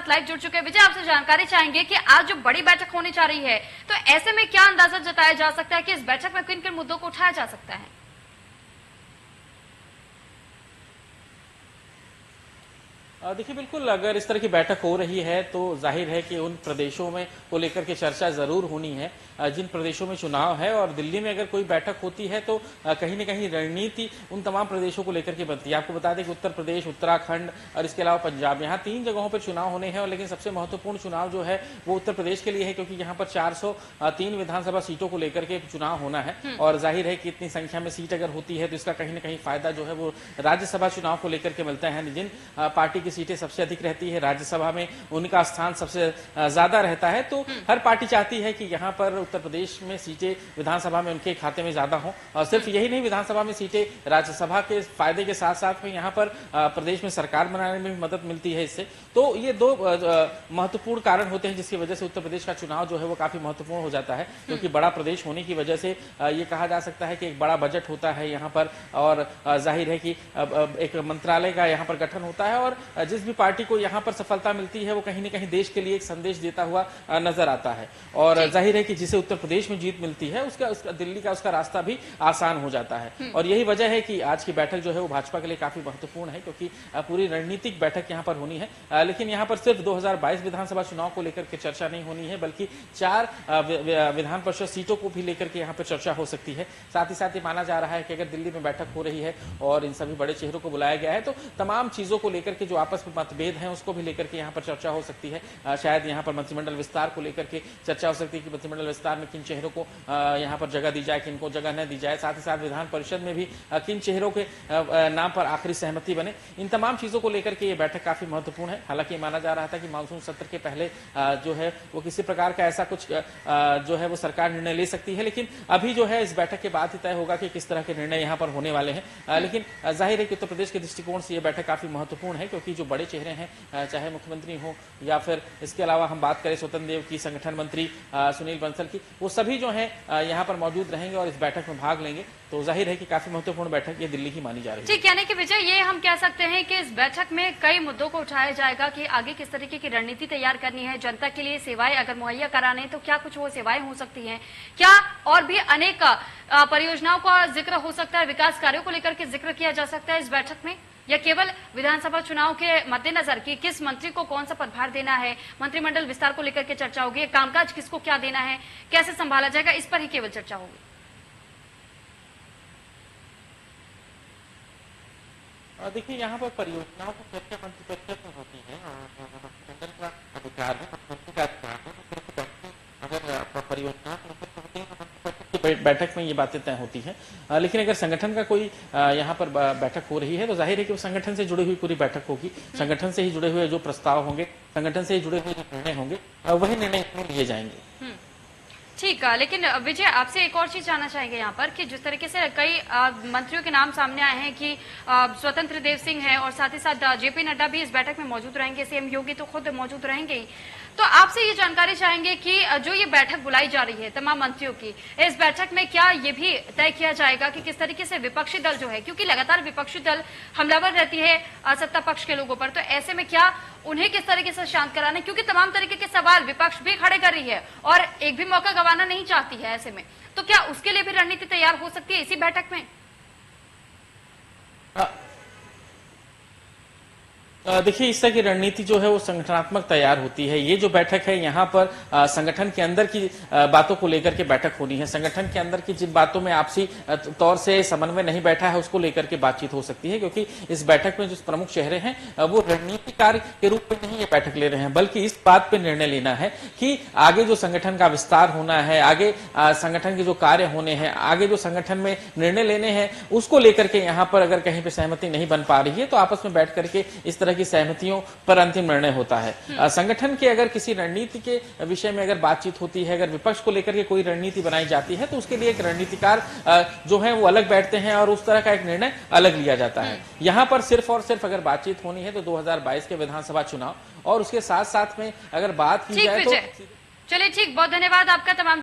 साथ लाइव जुड़ चुके हैं। विजय, आपसे जानकारी चाहेंगे कि आज जो बड़ी बैठक होने जा रही है, तो ऐसे में क्या अंदाजा जताया जा सकता है कि इस बैठक में किन किन मुद्दों को उठाया जा सकता है? देखिए, बिल्कुल अगर इस तरह की बैठक हो रही है तो जाहिर है कि उन प्रदेशों में को लेकर के चर्चा जरूर होनी है जिन प्रदेशों में चुनाव है। और दिल्ली में अगर कोई बैठक होती है तो कहीं न कहीं रणनीति उन तमाम प्रदेशों को लेकर के बनती है। आपको बता दें कि उत्तर प्रदेश, उत्तराखंड और इसके अलावा पंजाब, यहाँ 3 जगहों पर चुनाव होने हैं। और लेकिन सबसे महत्वपूर्ण चुनाव जो है वो उत्तर प्रदेश के लिए है, क्योंकि यहाँ पर 403 विधानसभा सीटों को लेकर के चुनाव होना है। और जाहिर है कि इतनी संख्या में सीट अगर होती है तो इसका कहीं न कहीं फायदा जो है वो राज्यसभा चुनाव को लेकर के मिलता है। जिन पार्टी की सीटें सबसे अधिक रहती है राज्यसभा में, उनका स्थान सबसे ज्यादा रहता है। तो हर पार्टी चाहती है कि यहाँ पर उत्तर प्रदेश में सीटें विधानसभा में उनके खाते में ज्यादा हों। और सिर्फ यही नहीं, विधानसभा में सीटें राज्यसभा के फायदे के साथ साथ में यहाँ पर प्रदेश में सरकार बनाने में भी मदद मिलती है इससे। तो ये 2 महत्वपूर्ण कारण होते हैं जिसकी वजह से उत्तर प्रदेश का चुनाव जो है वो काफी महत्वपूर्ण हो जाता है। क्योंकि बड़ा प्रदेश होने की वजह से ये कहा जा सकता है कि एक बड़ा बजट होता है यहाँ पर, और जाहिर है कि एक मंत्रालय का यहाँ पर गठन होता है। और जिस भी पार्टी को यहाँ पर सफलता मिलती है वो कहीं न कहीं देश के लिए एक संदेश देता हुआ नजर आता है। और जाहिर है कि जिसे उत्तर प्रदेश में जीत मिलती है उसका दिल्ली का उसका रास्ता भी आसान हो जाता है। और यही वजह है कि आज की बैठक जो है वो भाजपा के लिए काफी महत्वपूर्ण है, क्योंकि पूरी रणनीतिक बैठक यहाँ पर होनी है। लेकिन यहाँ पर सिर्फ 2022 विधानसभा चुनाव को लेकर के चर्चा नहीं होनी है, बल्कि 4 विधान परिषद सीटों को भी लेकर के यहाँ पर चर्चा हो सकती है। साथ ही साथ ये माना जा रहा है कि अगर दिल्ली में बैठक हो रही है और इन सभी बड़े चेहरों को बुलाया गया है तो तमाम चीजों को लेकर के जो आपस में मतभेद हैं उसको भी लेकर के यहाँ पर चर्चा हो सकती है। शायद यहाँ पर मंत्रिमंडल विस्तार को लेकर के चर्चा हो सकती है कि मंत्रिमंडल विस्तार में किन चेहरों को यहाँ पर जगह दी जाए, किन को जगह न दी जाए। साथ ही साथ विधान परिषद में भी किन चेहरों के नाम पर आखिरी सहमति बने। इन तमाम चीजों को लेकर के ये बैठक काफी महत्वपूर्ण है। हालांकि माना जा रहा था कि मानसून सत्र के पहले जो है वो किसी प्रकार का ऐसा कुछ जो है वो सरकार निर्णय ले सकती है, लेकिन अभी जो है इस बैठक के बाद ही तय होगा कि किस तरह के निर्णय यहाँ पर होने वाले हैं। लेकिन जाहिर है कि उत्तर प्रदेश के दृष्टिकोण से यह बैठक काफी महत्वपूर्ण है, क्योंकि जो बड़े चेहरे हैं, चाहे मुख्यमंत्री हो या फिर इसके अलावा हम बात करें स्वतंत्र देव की, संगठन मंत्री सुनील बंसल की, वो सभी जो है यहाँ पर मौजूद रहेंगे और इस बैठक में भाग लेंगे। तो जाहिर है कि काफी महत्वपूर्ण बैठक ये दिल्ली की मानी जा रही है। ठीक, यानी कि विजय, ये हम कह सकते हैं कि इस बैठक में कई मुद्दों को उठाया जाएगा कि आगे किस तरीके की रणनीति तैयार करनी है, जनता के लिए सेवाएं अगर मुहैया कराने तो क्या कुछ वो सेवाएं हो सकती हैं, क्या और भी अनेक परियोजनाओं का जिक्र हो सकता है, विकास कार्यों को लेकर के जिक्र किया जा सकता है इस बैठक में, या केवल विधानसभा चुनाव के मद्देनजर कि किस मंत्री को कौन सा पदभार देना है, मंत्रिमंडल विस्तार को लेकर के चर्चा होगी, कामकाज किसको क्या देना है, कैसे संभाला जाएगा, इस पर ही केवल चर्चा होगी? देखिए, यहाँ पर परियोजनाओं की चर्चा मंत्रिपरिषद में होती है और मंत्रिमंडल का अधिकार है, मुख्यमंत्री का अधिकार है। अगर परियोजना बैठक में ये बातें तय होती हैं। लेकिन अगर संगठन का कोई यहाँ पर बैठक हो रही है तो जाहिर है कि वो संगठन से जुड़ी हुई पूरी बैठक होगी। संगठन से ही जुड़े हुए जो प्रस्ताव होंगे, संगठन से ही जुड़े हुए जो निर्णय होंगे, वही निर्णय इसमें लिए जाएंगे। ठीक है, लेकिन विजय, आपसे एक और चीज जानना चाहेंगे यहाँ पर कि जिस तरीके से कई मंत्रियों के नाम सामने आए हैं कि स्वतंत्र देव सिंह है और साथ ही साथ जेपी नड्डा भी इस बैठक में मौजूद रहेंगे, सीएम योगी तो खुद मौजूद रहेंगे ही। तो आपसे ये जानकारी चाहेंगे कि जो ये बैठक बुलाई जा रही है तमाम मंत्रियों की, इस बैठक में क्या ये भी तय किया जाएगा कि किस तरीके से विपक्षी दल जो है, क्योंकि लगातार विपक्षी दल हमलावर रहती है सत्ता पक्ष के लोगों पर, तो ऐसे में क्या उन्हें किस तरीके से शांत कराना, क्योंकि तमाम तरीके के सवाल विपक्ष भी खड़े कर रही है और एक भी मौका गंवाना नहीं चाहती है ऐसे में, तो क्या उसके लिए भी रणनीति तैयार हो सकती है इसी बैठक में? देखिए, इस तरह की रणनीति जो है वो संगठनात्मक तैयार होती है। ये जो बैठक है यहाँ पर संगठन के अंदर की बातों को लेकर के बैठक होनी है। संगठन के अंदर की जिन बातों में आपसी तौर से समन्वय नहीं बैठा है उसको लेकर के बातचीत हो सकती है, क्योंकि इस बैठक में जो प्रमुख चेहरे हैं वो रणनीतिकार के रूप में नहीं ये बैठक ले रहे हैं, बल्कि इस बात पे निर्णय लेना है कि आगे जो संगठन का विस्तार होना है, आगे संगठन के जो कार्य होने हैं, आगे जो संगठन में निर्णय लेने हैं, उसको लेकर के यहाँ पर अगर कहीं पे सहमति नहीं बन पा रही है तो आपस में बैठ करके इस तरह की सहमतियों पर अंतिम निर्णय होता है। संगठन के अगर किसी रणनीति के विषय में अगर बातचीत होती है, अगर विपक्ष को लेकर के कोई रणनीति बनाई जाती है तो उसके लिए एक रणनीतिकार जो है वो अलग बैठते हैं और उस तरह का एक निर्णय अलग लिया जाता है। यहाँ पर सिर्फ और सिर्फ अगर बातचीत होनी है तो 2022 के विधानसभा चुनाव और उसके साथ साथ में अगर बात की जाए तो चलिए, ठीक, बहुत धन्यवाद आपका तमाम